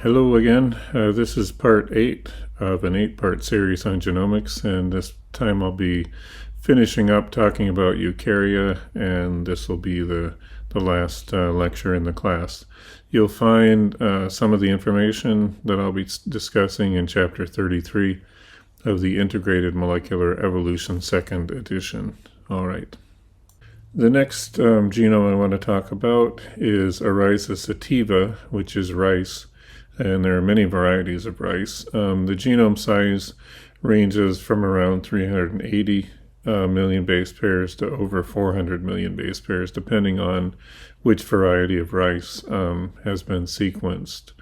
Hello again. This is part 8 of an 8-part series on genomics, and this time I'll be finishing up talking about Eukarya, and this will be the last lecture in the class. You'll find some of the information that I'll be discussing in Chapter 33 of the Integrated Molecular Evolution 2nd edition. All right. The next genome I want to talk about is Eukarya sativa, which is rice, and there are many varieties of rice. The genome size ranges from around 380 million base pairs to over 400 million base pairs, depending on which variety of rice has been sequenced.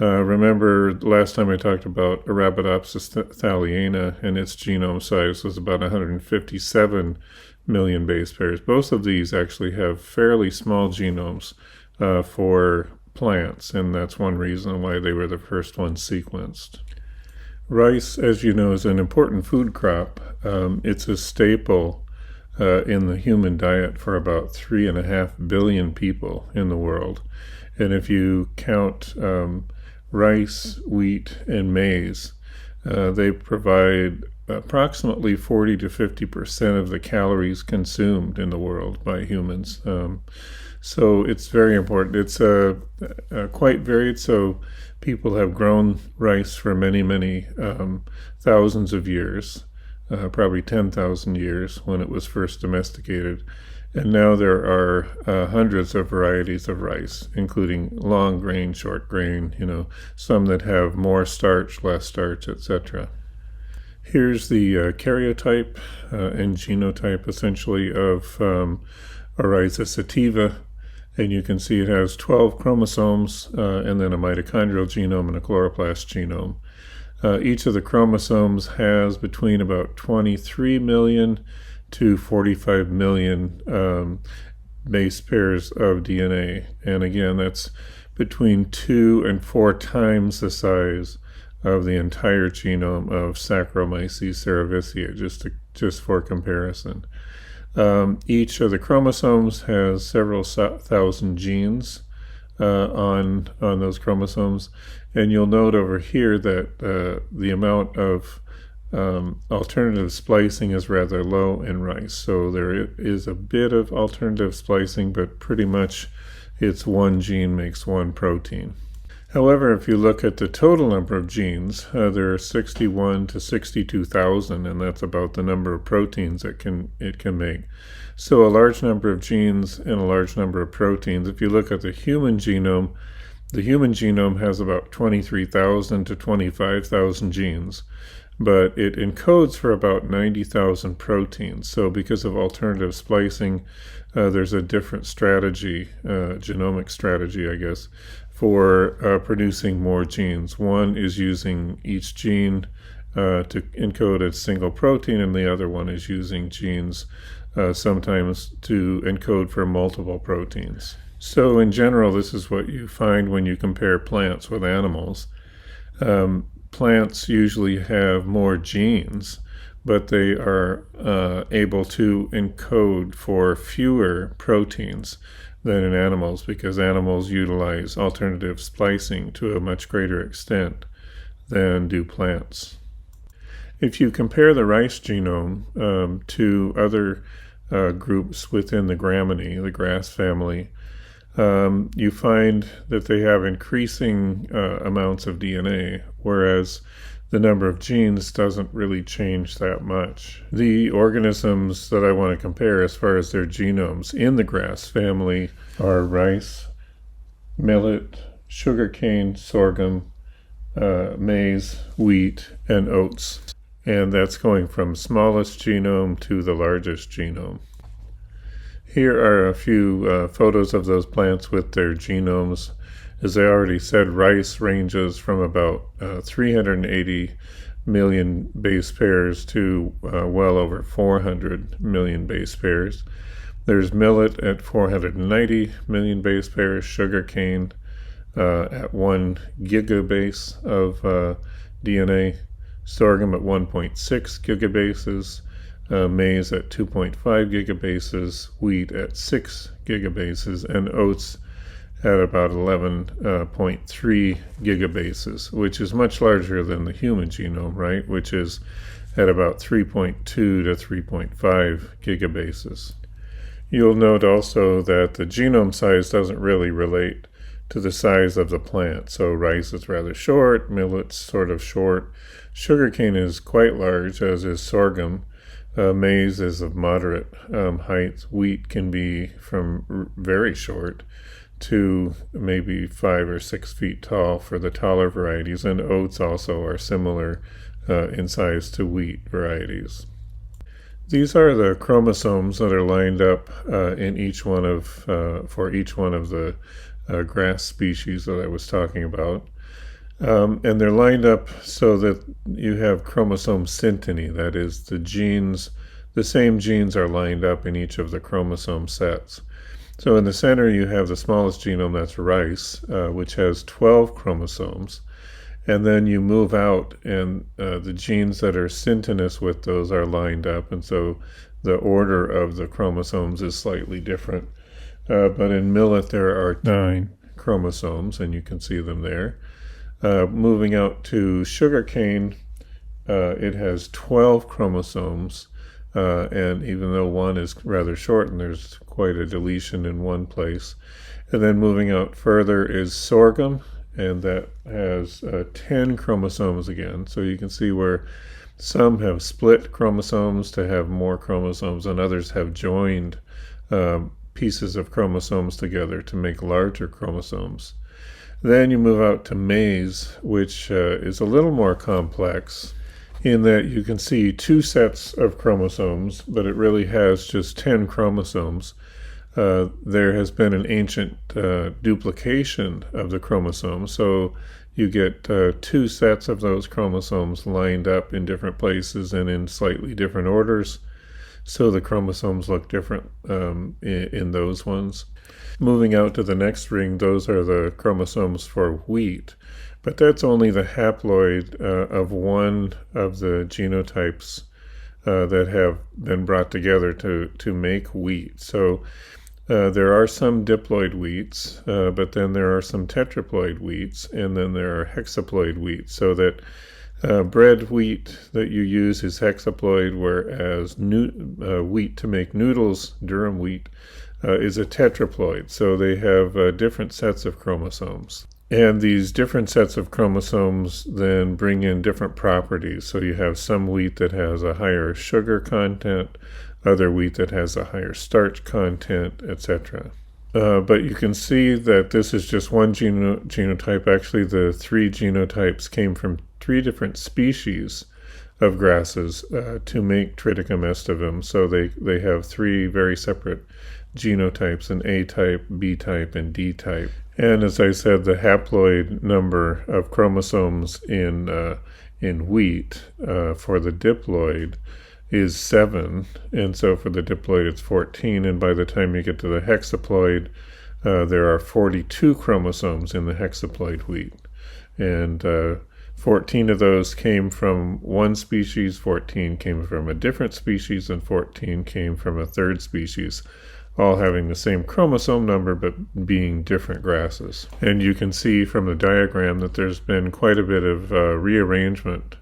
Remember, last time I talked about Arabidopsis thaliana, and its genome size was about 157 million base pairs. Both of these actually have fairly small genomes for plants, and that's one reason why they were the first ones sequenced. Rice, as you know, is an important food crop. It's a staple in the human diet for about 3.5 billion people in the world. And if you count rice, wheat, and maize, they provide approximately 40 to 50% of the calories consumed in the world by humans. So it's very important. It's quite varied, so people have grown rice for many thousands of years, probably 10,000 years when it was first domesticated. And now there are hundreds of varieties of rice, including long grain, short grain, some that have more starch, less starch, etc. Here's the karyotype and genotype, essentially, of Eukarya sativa. And you can see it has 12 chromosomes and then a mitochondrial genome and a chloroplast genome. Each of the chromosomes has between about 23 million to 45 million base pairs of DNA. And again, that's between 2 and 4 times the size of the entire genome of Saccharomyces cerevisiae, just for comparison. Each of the chromosomes has several thousand genes on those chromosomes, and you'll note over here that the amount of alternative splicing is rather low in rice. So there is a bit of alternative splicing, but pretty much it's one gene makes one protein. However, if you look at the total number of genes, there are 61 to 62,000, and that's about the number of proteins that it can make. So a large number of genes and a large number of proteins. If you look at the human genome has about 23,000 to 25,000 genes, but it encodes for about 90,000 proteins. So because of alternative splicing, there's a different strategy, genomic strategy, I guess, for producing more genes. One is using each gene to encode a single protein, and the other one is using genes sometimes to encode for multiple proteins. So in general, this is what you find when you compare plants with animals. Plants usually have more genes, but they are able to encode for fewer proteins than in animals, because animals utilize alternative splicing to a much greater extent than do plants. If you compare the rice genome to other groups within the Gramineae, the grass family, you find that they have increasing amounts of DNA, whereas the number of genes doesn't really change that much. The organisms that I want to compare as far as their genomes in the grass family are rice, millet, sugarcane, sorghum, maize, wheat, and oats. And that's going from smallest genome to the largest genome. Here are a few photos of those plants with their genomes. As I already said, rice ranges from about 380 million base pairs to well over 400 million base pairs. There's millet at 490 million base pairs, sugarcane at 1 gigabase of DNA, sorghum at 1.6 gigabases, maize at 2.5 gigabases, wheat at 6 gigabases, and oats at about 11.3 gigabases, which is much larger than the human genome, right? Which is at about 3.2 to 3.5 gigabases. You'll note also that the genome size doesn't really relate to the size of the plant. So rice is rather short, millet's sort of short, sugarcane is quite large, as is sorghum. Maize is of moderate height. Wheat can be from very short to maybe 5 or 6 feet tall for the taller varieties, and oats also are similar in size to wheat varieties. These are the chromosomes that are lined up in each one of for each one of the grass species that I was talking about. And they're lined up so that you have chromosome synteny, that is, the same genes are lined up in each of the chromosome sets. So in the center you have the smallest genome, that's rice, which has 12 chromosomes. And then you move out, and the genes that are syntenous with those are lined up, and so the order of the chromosomes is slightly different. But in millet there are 9 chromosomes, and you can see them there. Moving out to sugarcane, it has 12 chromosomes, and even though one is rather short and there's quite a deletion in one place. And then moving out further is sorghum, and that has 10 chromosomes again. So you can see where some have split chromosomes to have more chromosomes, and others have joined pieces of chromosomes together to make larger chromosomes. Then you move out to maize, which is a little more complex in that you can see 2 sets of chromosomes, but it really has just 10 chromosomes. There has been an ancient duplication of the chromosomes, so you get 2 sets of those chromosomes lined up in different places and in slightly different orders, so the chromosomes look different in those ones. Moving out to the next ring, those are the chromosomes for wheat, but that's only the haploid of one of the genotypes that have been brought together to make wheat. So there are some diploid wheats, but then there are some tetraploid wheats, and then there are hexaploid wheats, so that bread wheat that you use is hexaploid, whereas wheat to make noodles, durum wheat, is a tetraploid. So they have different sets of chromosomes. And these different sets of chromosomes then bring in different properties. So you have some wheat that has a higher sugar content, other wheat that has a higher starch content, etc. But you can see that this is just one genotype. Actually, the 3 genotypes came from 3 different species of grasses to make Triticum aestivum. So they have 3 very separate genotypes, an A type, B type, and D type. And as I said, the haploid number of chromosomes in wheat for the diploid is 7, and so for the diploid it's 14, and by the time you get to the hexaploid, there are 42 chromosomes in the hexaploid wheat, and 14 of those came from one species, 14 came from a different species, and 14 came from a third species, all having the same chromosome number but being different grasses. And you can see from the diagram that there's been quite a bit of rearrangement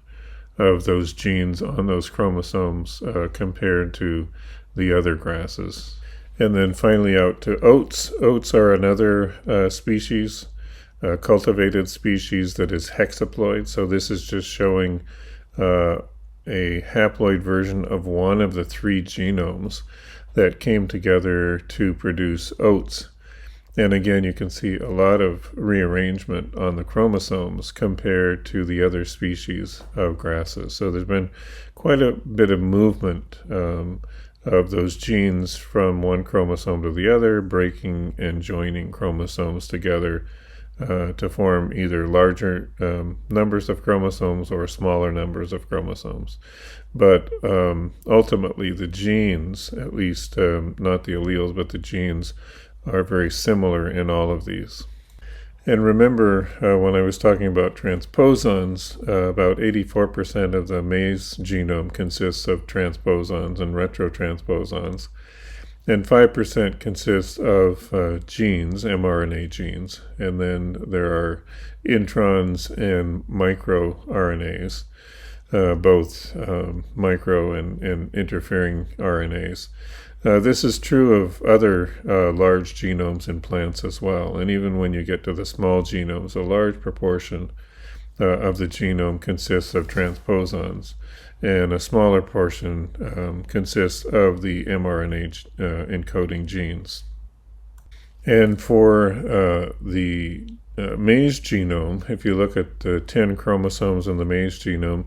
of those genes on those chromosomes compared to the other grasses. And then finally out to oats. Oats are another species, cultivated species that is hexaploid. So this is just showing a haploid version of one of the 3 genomes that came together to produce oats. And again, you can see a lot of rearrangement on the chromosomes compared to the other species of grasses. So there's been quite a bit of movement of those genes from one chromosome to the other, breaking and joining chromosomes together to form either larger numbers of chromosomes or smaller numbers of chromosomes. But ultimately the genes, at least not the alleles, but the genes, are very similar in all of these. And remember, when I was talking about transposons, about 84% of the maize genome consists of transposons and retrotransposons. And 5% consists of genes, mRNA genes, and then there are introns and microRNAs, both micro and interfering RNAs. This is true of other large genomes in plants as well. And even when you get to the small genomes, a large proportion of the genome consists of transposons, and a smaller portion consists of the mRNA encoding genes. And for the maize genome, if you look at the 10 chromosomes in the maize genome,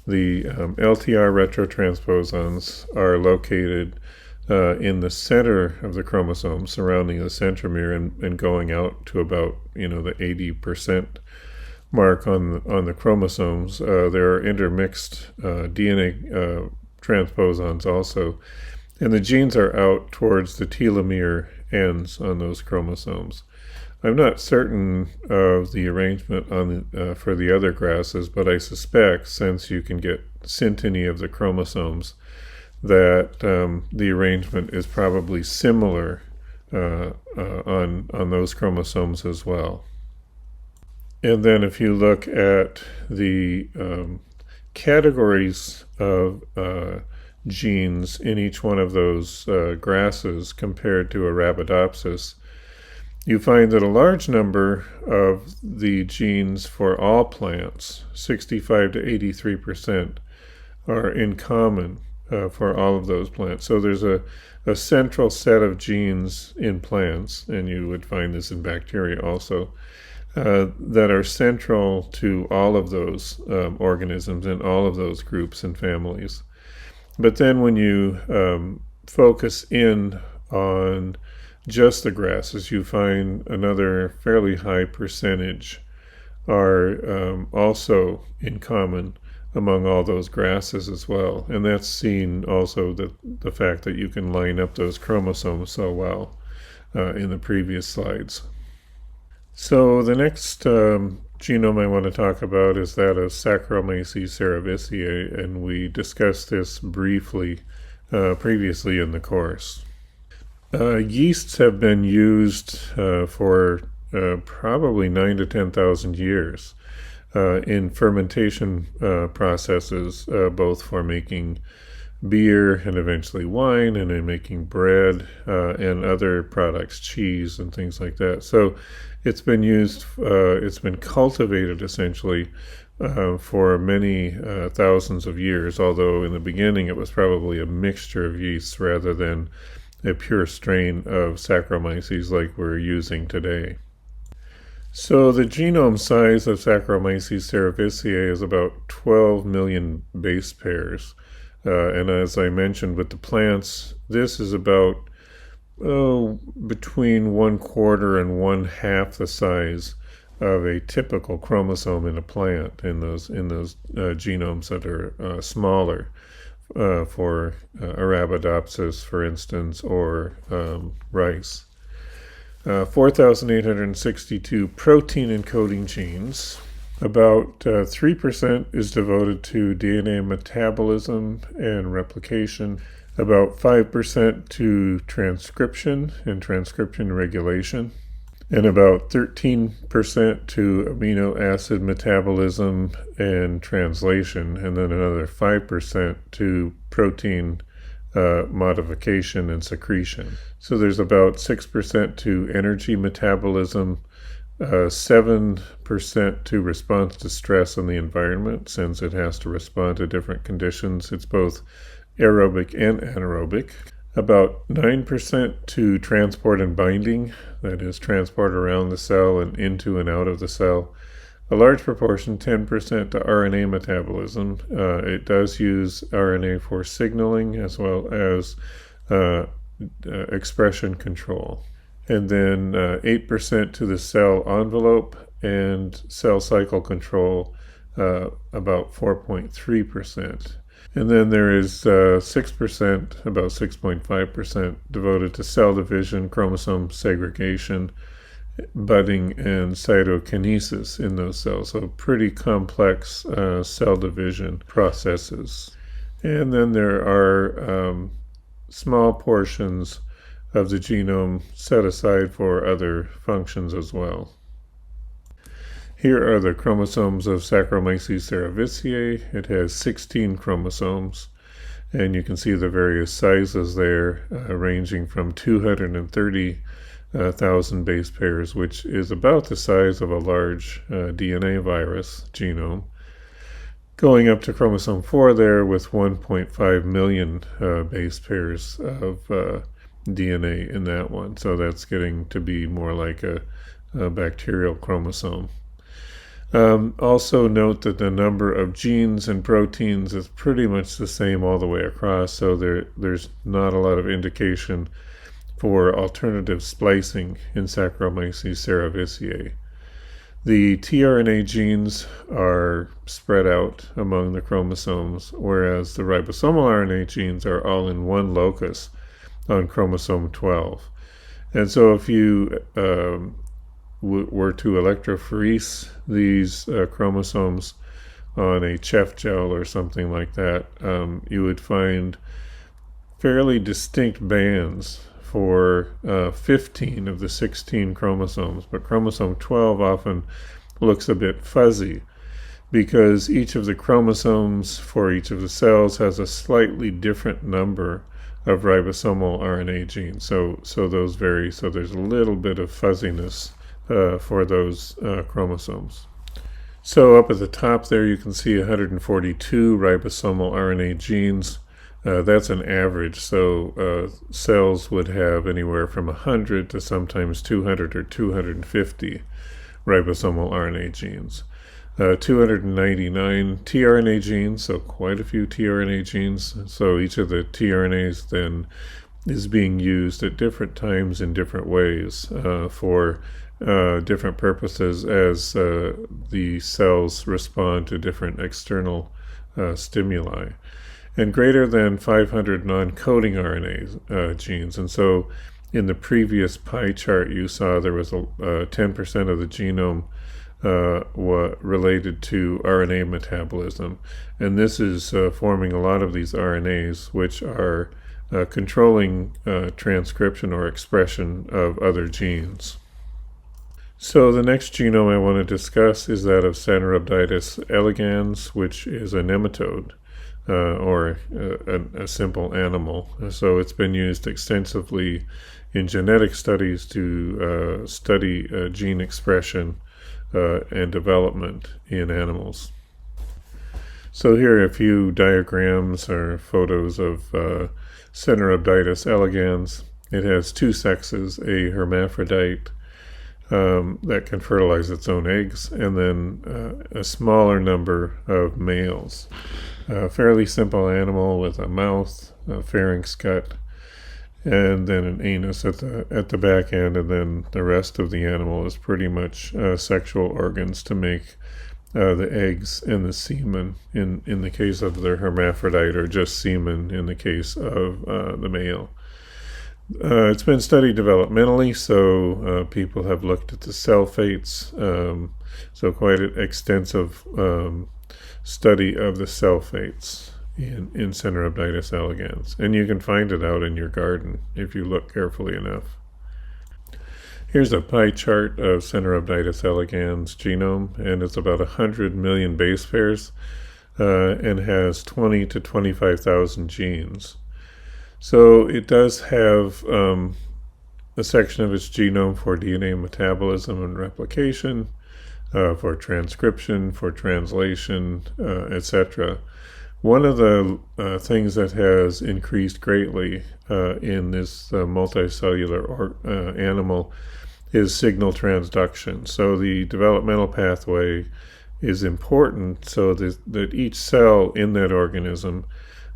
the LTR retrotransposons are located in the center of the chromosome, surrounding the centromere and going out to about the 80% mark on the chromosomes. There are intermixed DNA transposons also, and the genes are out towards the telomere ends on those chromosomes. I'm not certain of the arrangement on for the other grasses, but I suspect, since you can get synteny of the chromosomes, that the arrangement is probably similar on those chromosomes as well. And then if you look at the categories of genes in each one of those grasses compared to Arabidopsis, you find that a large number of the genes for all plants, 65 to 83%, are in common for all of those plants. So there's a central set of genes in plants, and you would find this in bacteria also, that are central to all of those organisms and all of those groups and families. But then when you focus in on just the grasses, you find another fairly high percentage are also in common among all those grasses as well. And that's seen also the fact that you can line up those chromosomes so well in the previous slides. So the next genome I want to talk about is that of Saccharomyces cerevisiae, and we discussed this briefly previously in the course. Yeasts have been used for probably 9,000 to 10,000 years in fermentation processes, both for making beer and eventually wine, and in making bread and other products, cheese and things like that. So it's been used, it's been cultivated essentially for many thousands of years, although in the beginning it was probably a mixture of yeasts rather than a pure strain of Saccharomyces like we're using today. So the genome size of Saccharomyces cerevisiae is about 12 million base pairs. And as I mentioned with the plants, this is about between 1/4 and 1/2 the size of a typical chromosome in a plant in those genomes that are smaller for Arabidopsis, for instance, or rice. 4,862 protein encoding genes. About 3% is devoted to DNA metabolism and replication, about 5% to transcription and transcription regulation, and about 13% to amino acid metabolism and translation, and then another 5% to protein modification and secretion. So there's about 6% to energy metabolism, 7% to response to stress in the environment, since it has to respond to different conditions. It's both aerobic and anaerobic. About 9% to transport and binding, that is, transport around the cell and into and out of the cell. A large proportion, 10%, to RNA metabolism. It does use RNA for signaling as well as expression control. And then 8% to the cell envelope, and cell cycle control, about 4.3%. And then there is 6%, about 6.5%, devoted to cell division, chromosome segregation, budding, and cytokinesis in those cells. So pretty complex cell division processes. And then there are small portions of the genome set aside for other functions as well. Here are the chromosomes of Saccharomyces cerevisiae. It has 16 chromosomes, and you can see the various sizes there, ranging from 230,000 base pairs, which is about the size of a large DNA virus genome, going up to chromosome 4 there with 1.5 million base pairs of DNA in that one. So that's getting to be more like a bacterial chromosome. Also note that the number of genes and proteins is pretty much the same all the way across, so there's not a lot of indication for alternative splicing in Saccharomyces cerevisiae. The tRNA genes are spread out among the chromosomes, whereas the ribosomal RNA genes are all in one locus on chromosome 12. And so if you were to electrophorese these chromosomes on a Chef gel or something like that, you would find fairly distinct bands for 15 of the 16 chromosomes, but chromosome 12 often looks a bit fuzzy because each of the chromosomes for each of the cells has a slightly different number of ribosomal RNA genes. So those vary, so there's a little bit of fuzziness for those chromosomes. So up at the top there you can see 142 ribosomal RNA genes. That's an average, so cells would have anywhere from 100 to sometimes 200 or 250 ribosomal RNA genes. 299 tRNA genes, so quite a few tRNA genes. So each of the tRNAs then is being used at different times in different ways for different purposes as the cells respond to different external stimuli. And greater than 500 non-coding RNA genes. And so in the previous pie chart you saw there was 10% of the genome related to RNA metabolism. And this is forming a lot of these RNAs, which are controlling transcription or expression of other genes. So the next genome I want to discuss is that of Caenorhabditis elegans, which is a nematode. Or a simple animal. So it's been used extensively in genetic studies to study gene expression and development in animals. So here are a few diagrams or photos of Caenorhabditis elegans. It has two sexes, a hermaphrodite that can fertilize its own eggs, and then a smaller number of males. A fairly simple animal with a mouth, a pharynx gut, and then an anus at the back end, and then the rest of the animal is pretty much sexual organs to make the eggs and the semen in the case of the hermaphrodite, or just semen in the case of the male. It's been studied developmentally, so people have looked at the cell fates, so quite an extensive study of the cell fates in Caenorhabditis elegans. And you can find it out in your garden if you look carefully enough. Here's a pie chart of Caenorhabditis elegans genome, and it's about 100 million base pairs and has 20 to 25,000 genes. So it does have a section of its genome for DNA metabolism and replication, for transcription, for translation, etc. One of the things that has increased greatly in this multicellular animal is signal transduction. So the developmental pathway is important so that each cell in that organism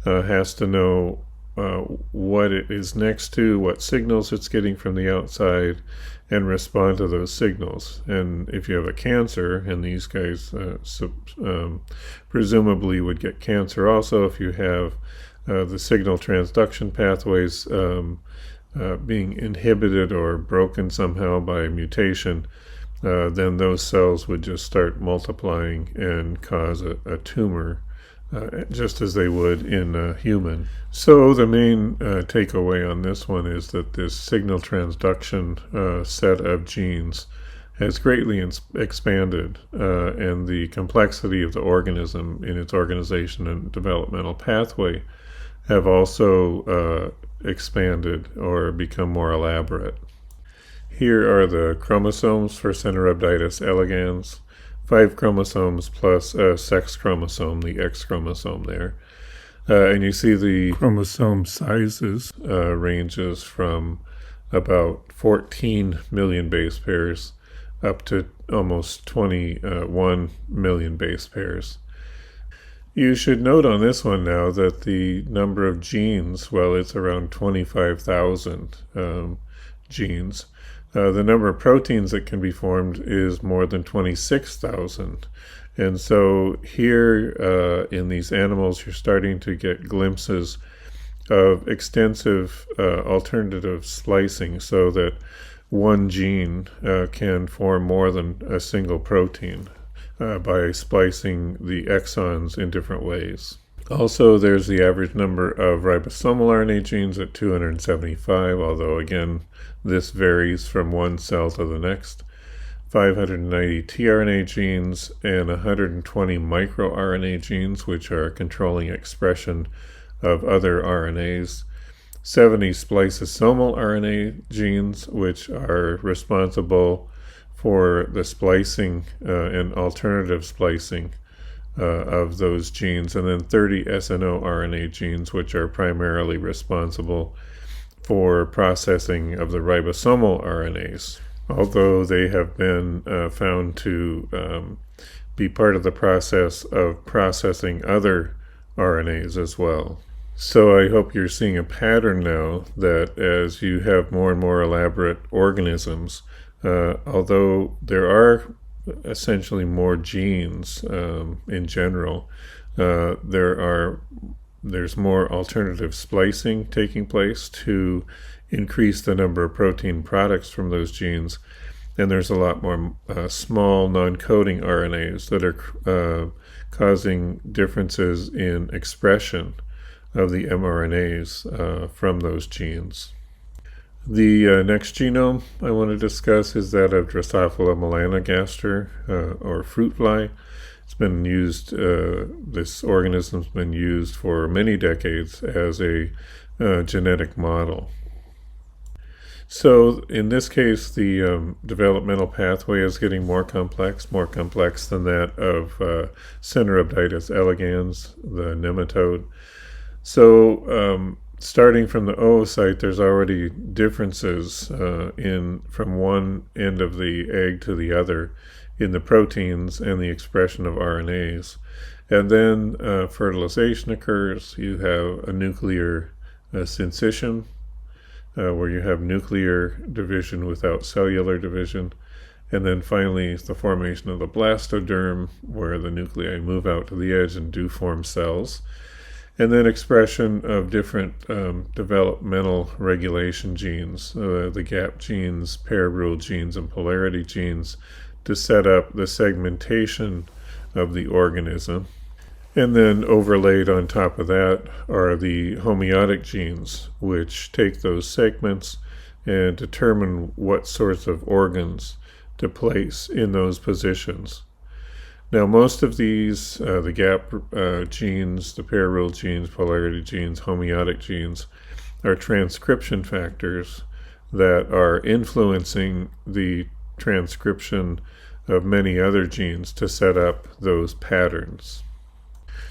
has to know what it is next to, what signals it's getting from the outside, and respond to those signals. And if you have a cancer, and these guys presumably would get cancer also if you have the signal transduction pathways being inhibited or broken somehow by mutation, then those cells would just start multiplying and cause a tumor just as they would in a human. So the main takeaway on this one is that this signal transduction set of genes has greatly expanded, and the complexity of the organism in its organization and developmental pathway have also expanded or become more elaborate. Here are the chromosomes for Caenorhabditis elegans. 5 chromosomes plus a sex chromosome, the X chromosome there. And you see the chromosome sizes ranges from about 14 million base pairs up to almost 21 million base pairs. You should note on this one now that the number of genes, well, it's around 25,000 genes. The number of proteins that can be formed is more than 26,000. And so here in these animals, you're starting to get glimpses of extensive alternative splicing so that one gene can form more than a single protein by splicing the exons in different ways. Also, there's the average number of ribosomal RNA genes at 275, although again, this varies from one cell to the next. 590 tRNA genes and 120 microRNA genes, which are controlling expression of other RNAs. 70 spliceosomal RNA genes, which are responsible for the splicing and alternative splicing of those genes, and then 30 SNO-RNA genes, which are primarily responsible for processing of the ribosomal RNAs, although they have been found to be part of the process of processing other RNAs as well. So I hope you're seeing a pattern now that as you have more and more elaborate organisms, although there are essentially more genes in general, there's more alternative splicing taking place to increase the number of protein products from those genes, and there's a lot more small non-coding RNAs that are causing differences in expression of the mRNAs from those genes. The next genome I want to discuss is that of Drosophila melanogaster, or fruit fly. It's been used, this organism's been used for many decades as a genetic model. So in this case, the developmental pathway is getting more complex than that of Caenorhabditis elegans, the nematode. So starting from the oocyte, there's already differences from one end of the egg to the other in the proteins and the expression of RNAs. And then fertilization occurs. You have a nuclear syncytium, where you have nuclear division without cellular division. And then finally, the formation of the blastoderm, where the nuclei move out to the edge and do form cells. And then expression of different developmental regulation genes, the gap genes, pair rule genes, and polarity genes, to set up the segmentation of the organism. And then overlaid on top of that are the homeotic genes, which take those segments and determine what sorts of organs to place in those positions. Now, most of these, the gap genes, the pair rule genes, polarity genes, homeotic genes, are transcription factors that are influencing the transcription of many other genes to set up those patterns.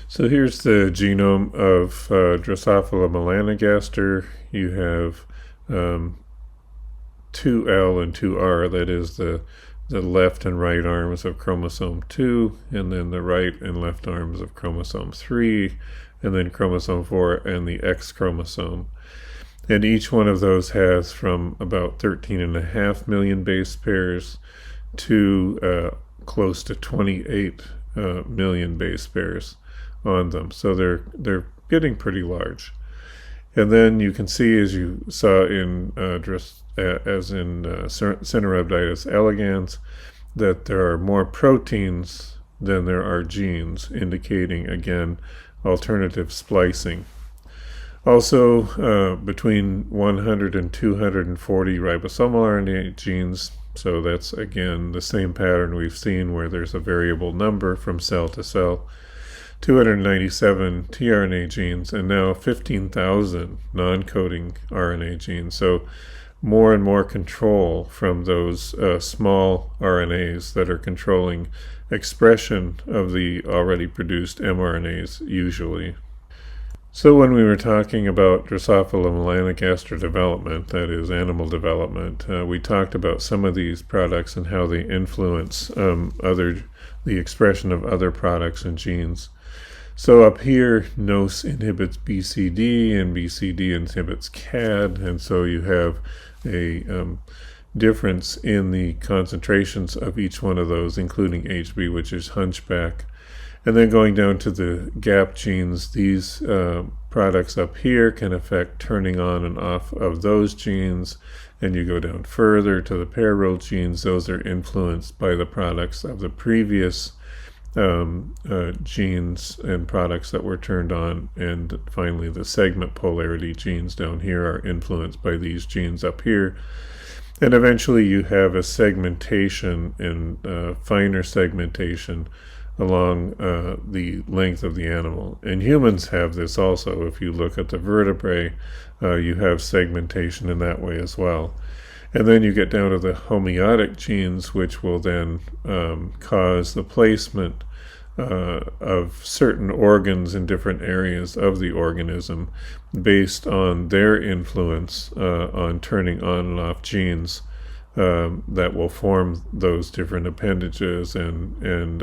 So here's the genome of Drosophila melanogaster. You have 2L and 2R, that is the left and right arms of chromosome 2, and then the right and left arms of chromosome 3, and then chromosome 4 and the X chromosome. And each one of those has from about 13.5 million base pairs to close to 28 million base pairs on them. So they're getting pretty large. And then you can see, as you saw in Caenorhabditis elegans, that there are more proteins than there are genes, indicating again alternative splicing. Also, between 100 and 240 ribosomal RNA genes, so that's again the same pattern we've seen where there's a variable number from cell to cell, 297 tRNA genes, and now 15,000 non-coding RNA genes. So more and more control from those small RNAs that are controlling expression of the already produced mRNAs usually. So when we were talking about Drosophila melanogaster development, that is animal development, we talked about some of these products and how they influence the expression of other products and genes. So up here, NOS inhibits BCD and BCD inhibits CAD, and so you have a difference in the concentrations of each one of those, including HB, which is hunchback. And then going down to the gap genes, these products up here can affect turning on and off of those genes. And you go down further to the pair role genes, those are influenced by the products of the previous genes and products that were turned on. And finally, the segment polarity genes down here are influenced by these genes up here. And eventually you have a segmentation and finer segmentation along the length of the animal. And humans have this also. If you look at the vertebrae, you have segmentation in that way as well. And then you get down to the homeotic genes, which will then cause the placement of certain organs in different areas of the organism based on their influence on turning on and off genes that will form those different appendages and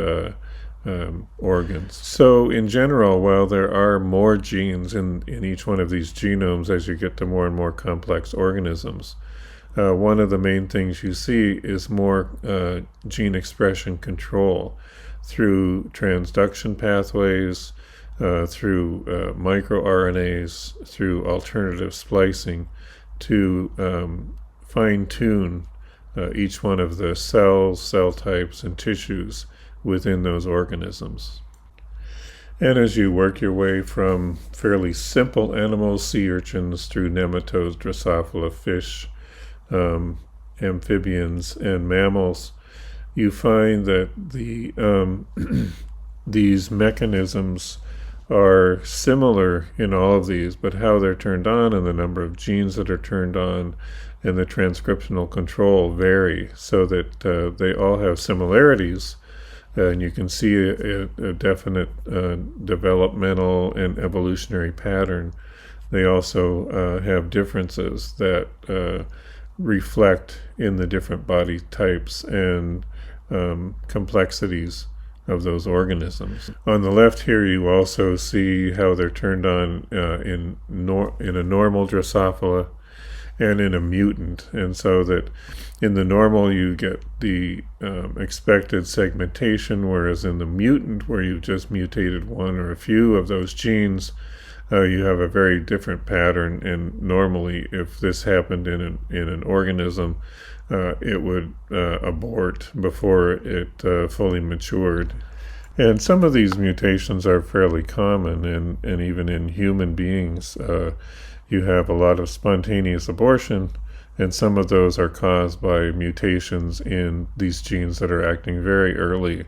organs. So in general, while there are more genes in each one of these genomes as you get to more and more complex organisms, one of the main things you see is more gene expression control through transduction pathways, through microRNAs, through alternative splicing to fine-tune each one of the cells, cell types, and tissues within those organisms. And as you work your way from fairly simple animals, sea urchins, through nematodes, Drosophila, fish, amphibians, and mammals, you find that these mechanisms are similar in all of these, but how they're turned on and the number of genes that are turned on and the transcriptional control vary, so that they all have similarities. And you can see a definite developmental and evolutionary pattern. They also have differences that reflect in the different body types and complexities of those organisms. On the left here, you also see how they're turned on in a normal Drosophila and in a mutant, and so that in the normal you get the expected segmentation, whereas in the mutant, where you've just mutated one or a few of those genes, you have a very different pattern. And normally, if this happened in an organism, it would abort before it fully matured. And some of these mutations are fairly common, and even in human beings, you have a lot of spontaneous abortion, and some of those are caused by mutations in these genes that are acting very early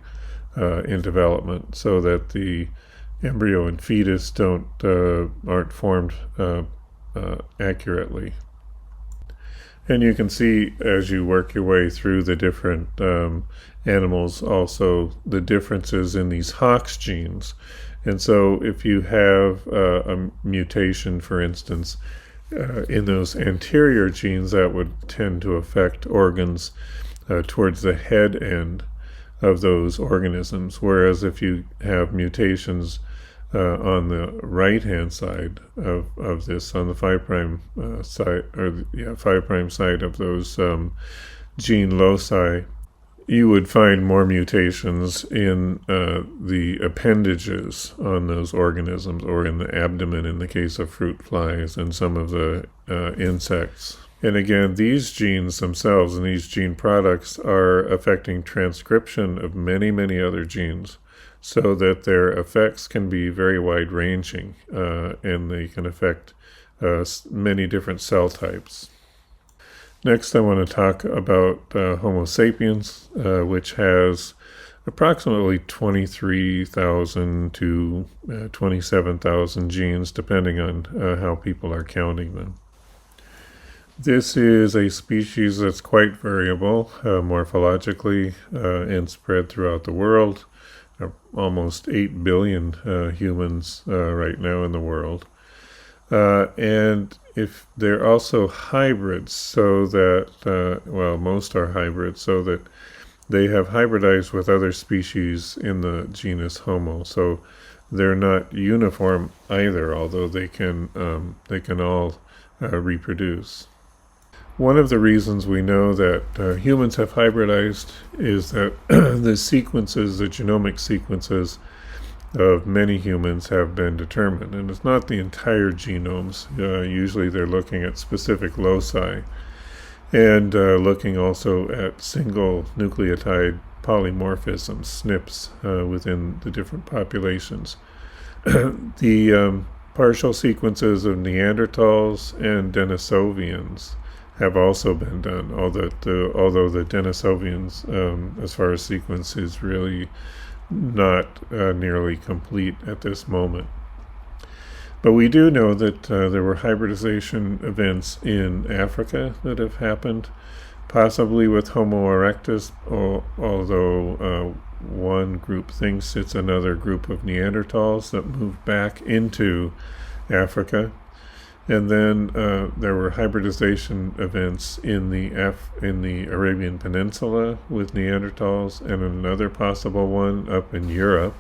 in development, so that the embryo and fetus aren't formed accurately. And you can see as you work your way through the different animals also the differences in these Hox genes. And so if you have a mutation, for instance, in those anterior genes, that would tend to affect organs towards the head end of those organisms, whereas if you have mutations on the right-hand side of this, on the 5' side, or 5' side of those gene loci, you would find more mutations in the appendages on those organisms, or in the abdomen in the case of fruit flies and some of the insects. And again, these genes themselves and these gene products are affecting transcription of many, many other genes. so that their effects can be very wide-ranging, and they can affect many different cell types. Next, I want to talk about Homo sapiens, which has approximately 23,000 to 27,000 genes, depending on how people are counting them. This is a species that's quite variable morphologically and spread throughout the world. Almost 8 billion humans right now in the world. And if they're also hybrids, so that, most are hybrids, so that they have hybridized with other species in the genus Homo. So they're not uniform either, although they can all reproduce. One of the reasons we know that humans have hybridized is that the genomic sequences of many humans have been determined. And it's not the entire genomes. Usually they're looking at specific loci and looking also at single nucleotide polymorphisms, SNPs, within the different populations. The partial sequences of Neanderthals and Denisovians have also been done, although the Denisovians, as far as sequence, is really not nearly complete at this moment. But we do know that there were hybridization events in Africa that have happened, possibly with Homo erectus, although one group thinks it's another group of Neanderthals that moved back into Africa. And then there were hybridization events in the Arabian Peninsula with Neanderthals, and another possible one up in Europe.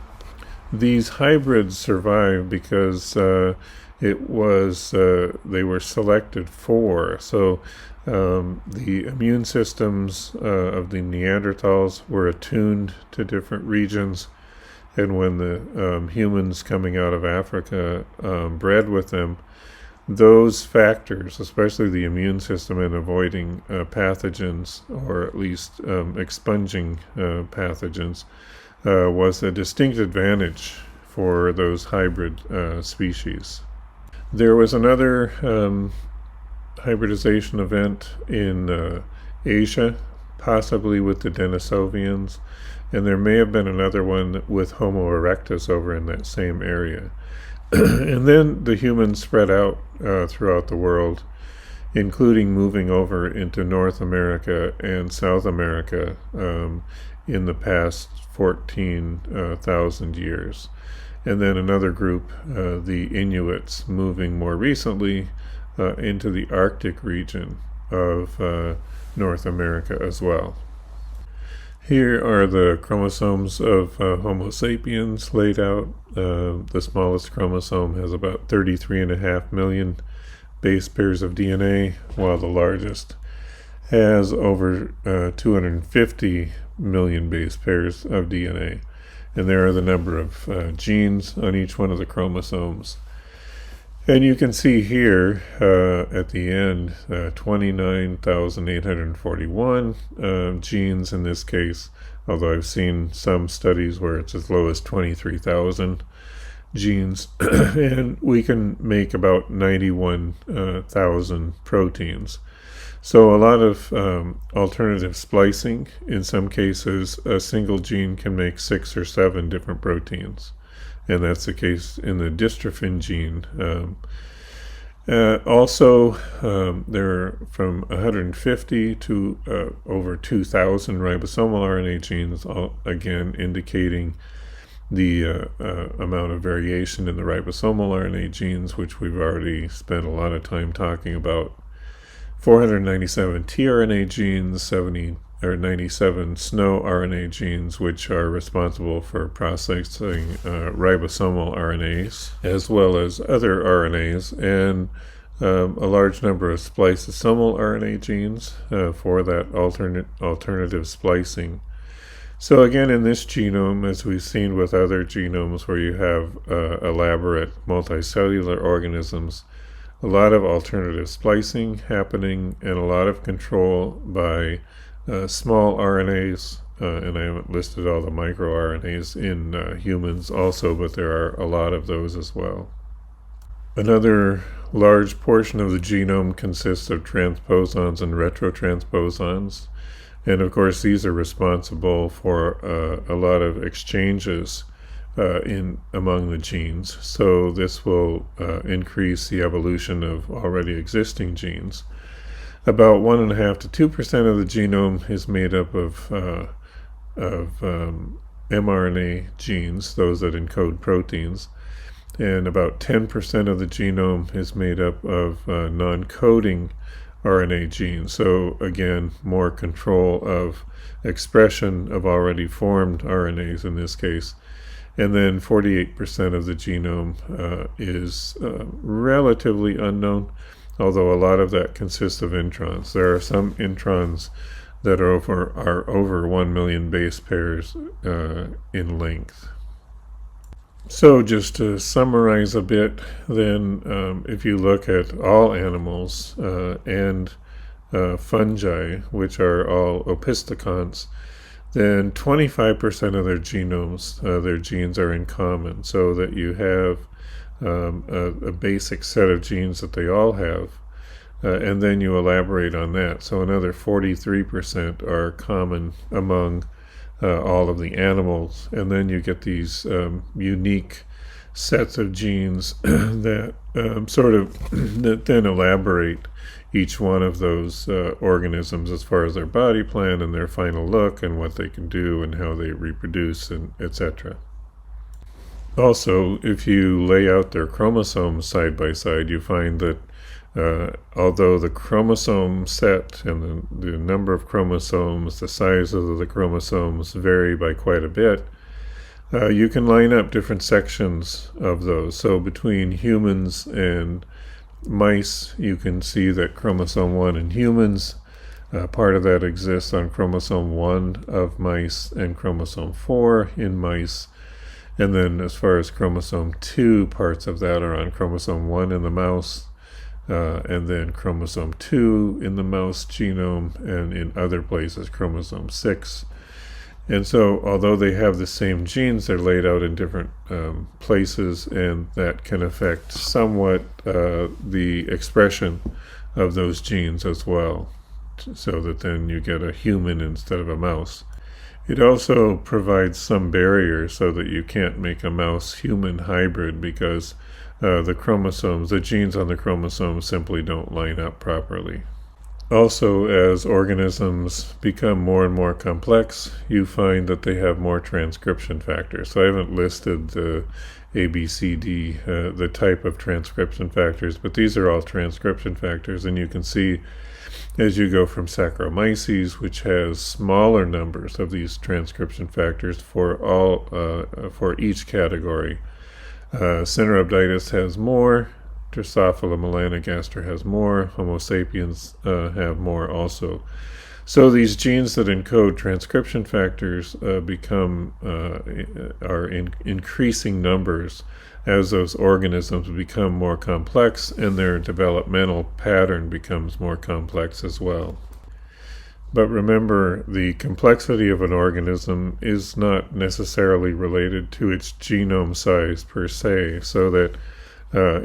These hybrids survived because they were selected for. So the immune systems of the Neanderthals were attuned to different regions, and when the humans coming out of Africa bred with them, those factors, especially the immune system and avoiding pathogens, or at least expunging pathogens, was a distinct advantage for those hybrid species. There was another hybridization event in Asia, possibly with the Denisovians, and there may have been another one with Homo erectus over in that same area. And then the humans spread out throughout the world, including moving over into North America and South America in the past 14,000 years. And then another group, the Inuits, moving more recently into the Arctic region of North America as well. Here are the chromosomes of Homo sapiens laid out. The smallest chromosome has about 33.5 million base pairs of DNA, while the largest has over 250 million base pairs of DNA. And there are the number of genes on each one of the chromosomes. And you can see here at the end 29,841 genes in this case, although I've seen some studies where it's as low as 23,000 genes. And we can make about 91,000 proteins. So a lot of alternative splicing. In some cases, a single gene can make 6 or 7 different proteins. And that's the case in the dystrophin gene. Also, there are from 150 to over 2,000 ribosomal RNA genes, again indicating the amount of variation in the ribosomal RNA genes, which we've already spent a lot of time talking about. 497 tRNA genes, 97 SNO RNA genes, which are responsible for processing ribosomal RNAs, as well as other RNAs, and a large number of spliceosomal RNA genes for that alternative splicing. So again, in this genome, as we've seen with other genomes where you have elaborate multicellular organisms, a lot of alternative splicing happening and a lot of control by small RNAs, and I haven't listed all the microRNAs in humans also, but there are a lot of those as well. Another large portion of the genome consists of transposons and retrotransposons, and of course these are responsible for a lot of exchanges among the genes. So this will increase the evolution of already existing genes. About 1.5 to 2% of the genome is made up of mRNA genes, those that encode proteins, and about 10% of the genome is made up of non-coding RNA genes. So again, more control of expression of already formed RNAs in this case. And then 48% of the genome is relatively unknown, although a lot of that consists of introns. There are some introns that are over 1 million base pairs in length. So just to summarize a bit, then if you look at all animals and fungi, which are all opisthecons, then 25% of their genomes, their genes are in common, so that you have a basic set of genes that they all have, and then you elaborate on that. So another 43% are common among all of the animals, and then you get these unique sets of genes that that then elaborate each one of those organisms as far as their body plan and their final look and what they can do and how they reproduce, and etc. Also, if you lay out their chromosomes side by side, you find that although the chromosome set and the number of chromosomes, the size of the chromosomes vary by quite a bit, you can line up different sections of those. So between humans and mice, you can see that chromosome 1 in humans, part of that exists on chromosome 1 of mice and chromosome 4 in mice. And then as far as chromosome 2, parts of that are on chromosome 1 in the mouse, and then chromosome 2 in the mouse genome, and in other places chromosome 6. And so although they have the same genes, they're laid out in different places, and that can affect somewhat the expression of those genes as well, so that then you get a human instead of a mouse. It also provides some barriers so that you can't make a mouse-human hybrid, because the genes on the chromosomes simply don't line up properly. Also, as organisms become more and more complex, you find that they have more transcription factors. So I haven't listed the A, B, C, D, the type of transcription factors, but these are all transcription factors, and you can see as you go from Saccharomyces, which has smaller numbers of these transcription factors for each category. Cinerobditis has more, Drosophila melanogaster has more, Homo sapiens have more also. So these genes that encode transcription factors are in increasing numbers as those organisms become more complex, and their developmental pattern becomes more complex as well. But remember, the complexity of an organism is not necessarily related to its genome size per se, so that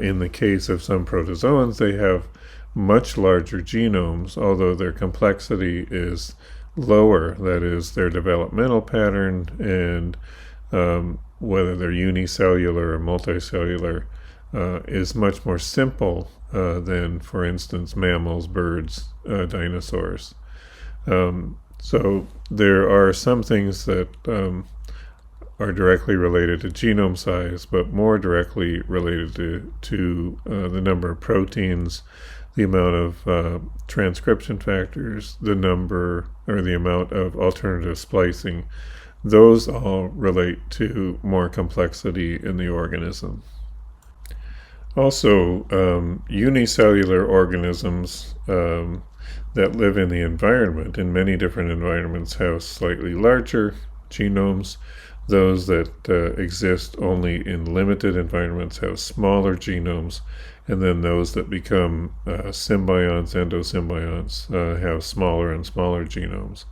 in the case of some protozoans, they have much larger genomes, although their complexity is lower. That is, their developmental pattern and whether they're unicellular or multicellular is much more simple than, for instance, mammals, birds, dinosaurs. So there are some things that are directly related to genome size, but more directly related to the number of proteins, the amount of transcription factors, the number or the amount of alternative splicing. Those all relate to more complexity in the organism. Also, unicellular organisms that live in the environment, in many different environments, have slightly larger genomes. Those that exist only in limited environments have smaller genomes, and then those that become symbionts, endosymbionts, have smaller and smaller genomes.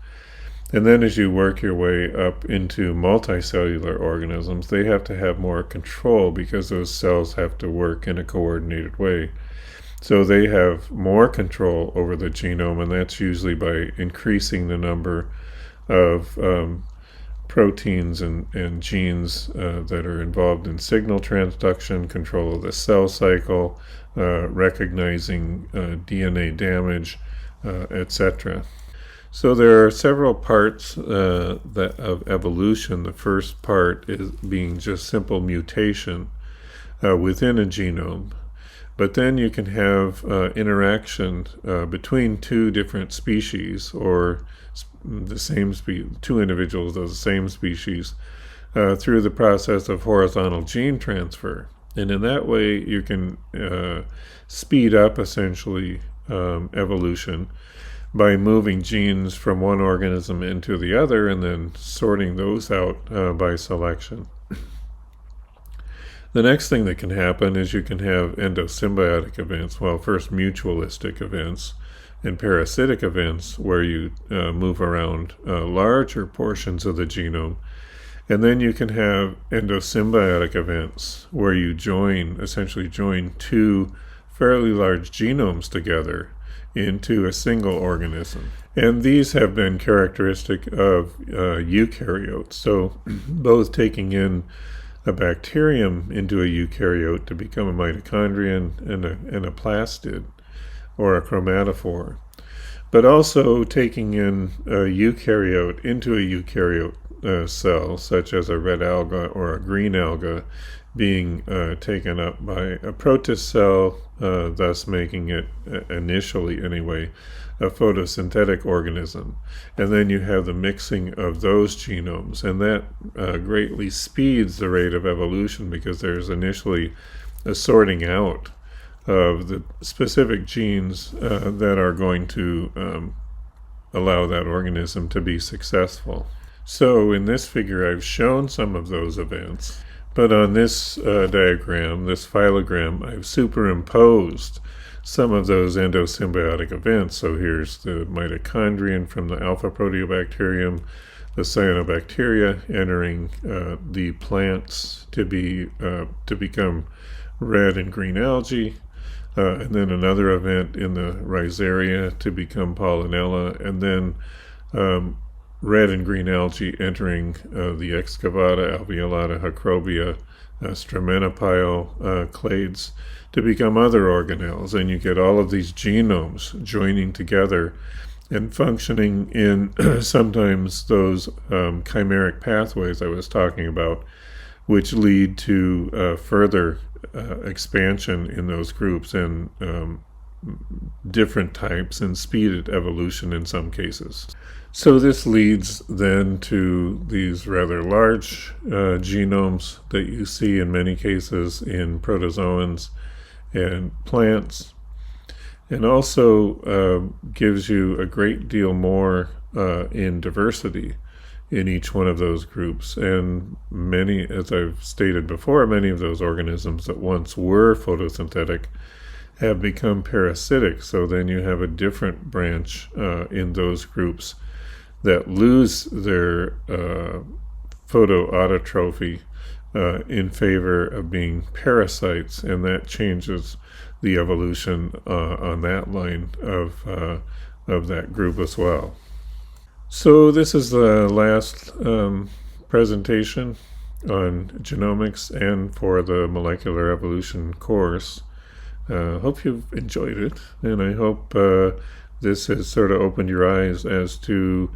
And then as you work your way up into multicellular organisms, they have to have more control because those cells have to work in a coordinated way. So they have more control over the genome, and that's usually by increasing the number of proteins and genes that are involved in signal transduction, control of the cell cycle, recognizing DNA damage, etc. So there are several parts of evolution. The first part is being just simple mutation within a genome. But then you can have interaction between two different species, or the same two individuals of the same species, through the process of horizontal gene transfer. And in that way, you can speed up essentially evolution by moving genes from one organism into the other and then sorting those out by selection. The next thing that can happen is you can have endosymbiotic events. Well, first mutualistic events and parasitic events where you move around larger portions of the genome. And then you can have endosymbiotic events where you essentially join two fairly large genomes together into a single organism. And these have been characteristic of eukaryotes. So both taking in a bacterium into a eukaryote to become a mitochondrion and a plastid, or a chromatophore, but also taking in a eukaryote into a eukaryote cell, such as a red alga or a green alga, being taken up by a protist cell, thus making it, initially anyway, a photosynthetic organism. And then you have the mixing of those genomes, and that greatly speeds the rate of evolution because there's initially a sorting out of the specific genes that are going to allow that organism to be successful. So in this figure I've shown some of those events, but on this diagram, this phylogram, I've superimposed some of those endosymbiotic events. So here's the mitochondrion from the alpha proteobacterium, the cyanobacteria entering the plants to become red and green algae, and then another event in the rhizaria to become pollinella, and then red and green algae entering the excavata, alveolata, Hacrobia, Stramenopile clades to become other organelles. And you get all of these genomes joining together and functioning in sometimes those chimeric pathways I was talking about, which lead to further expansion in those groups and different types and speeded evolution in some cases. So this leads then to these rather large genomes that you see in many cases in protozoans and plants, and also gives you a great deal more in diversity in each one of those groups. And many, as I've stated before, many of those organisms that once were photosynthetic have become parasitic. So then you have a different branch in those groups that lose their photoautotrophy in favor of being parasites, and that changes the evolution on that line of that group as well. So this is the last presentation on genomics and for the molecular evolution course. Hope you've enjoyed it, and I hope this has sort of opened your eyes as to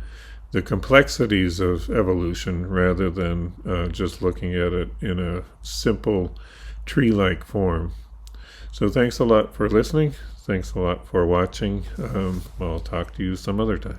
the complexities of evolution rather than just looking at it in a simple tree-like form. So thanks a lot for listening. Thanks a lot for watching. I'll talk to you some other time.